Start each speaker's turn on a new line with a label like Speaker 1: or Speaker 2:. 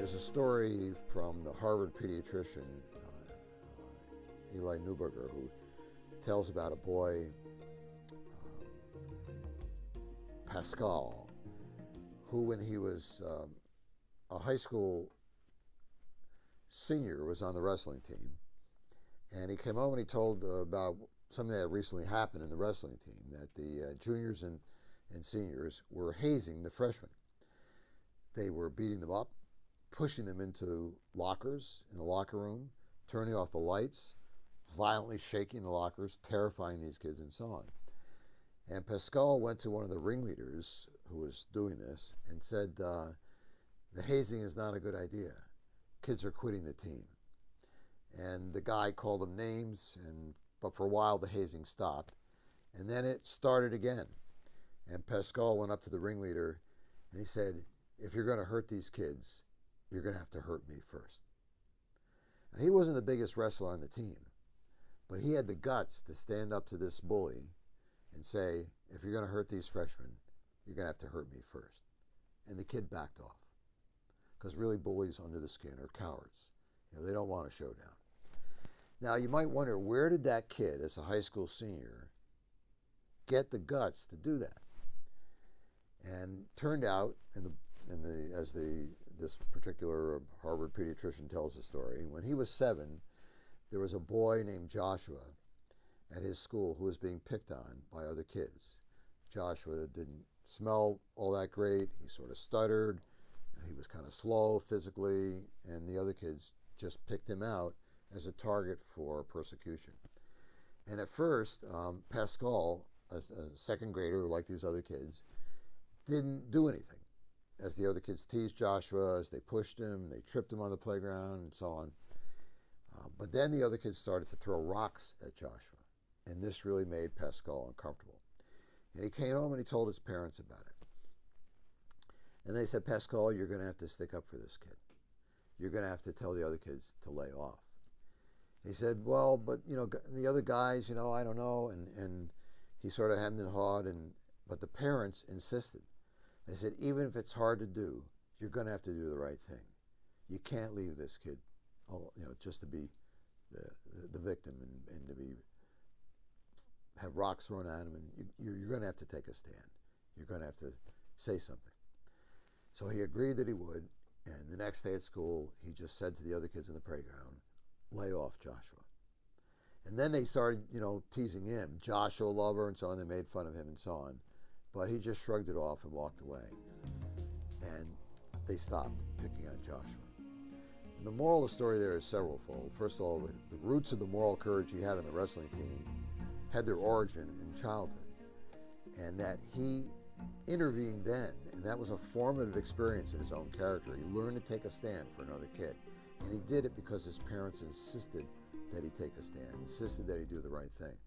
Speaker 1: There's a story from the Harvard pediatrician, Eli Neuberger, who tells about a boy, Pascal, who when he was a high school senior was on the wrestling team. And he came home and he told about something that had recently happened in the wrestling team, that the juniors and seniors were hazing the freshmen. They were beating them up, pushing them into lockers in the locker room, turning off the lights, violently shaking the lockers, terrifying these kids, and so on. And Pascal went to one of the ringleaders who was doing this and said, the hazing is not a good idea. Kids are quitting the team. And the guy called them names, but for a while the hazing stopped. And then it started again. And Pascal went up to the ringleader and he said, if you're going to hurt these kids, you're going to have to hurt me first. Now, he wasn't the biggest wrestler on the team, but he had the guts to stand up to this bully and say, if you're going to hurt these freshmen, you're going to have to hurt me first. And the kid backed off. Because really bullies under the skin are cowards. They don't want a showdown. Now you might wonder, where did that kid, as a high school senior, get the guts to do that? And turned out, this particular Harvard pediatrician tells the story, when he was 7, there was a boy named Joshua at his school who was being picked on by other kids. Joshua didn't smell all that great. He sort of stuttered. He was kind of slow physically, and the other kids just picked him out as a target for persecution. And at first, Pascal, a second grader like these other kids, didn't do anything. As the other kids teased Joshua, as they pushed him, they tripped him on the playground, and so on. But then the other kids started to throw rocks at Joshua, and this really made Pascal uncomfortable. And he came home and he told his parents about it. And they said, Pascal, you're going to have to stick up for this kid. You're going to have to tell the other kids to lay off. He said, well, but, the other guys, I don't know. And he sort of hemmed and hawed, but the parents insisted. They said, even if it's hard to do, you're going to have to do the right thing. You can't leave this kid, just to be the victim and to have rocks thrown at him. And you're going to have to take a stand. You're going to have to say something. So he agreed that he would, and the next day at school, he just said to the other kids in the playground, lay off Joshua. And then they started, teasing him, Joshua lover and so on. They made fun of him and so on. But he just shrugged it off and walked away. And they stopped picking on Joshua. And the moral of the story there is severalfold. First of all, the roots of the moral courage he had on the wrestling team had their origin in childhood. And that he intervened then, and that was a formative experience in his own character. He learned to take a stand for another kid. And he did it because his parents insisted that he take a stand, insisted that he do the right thing.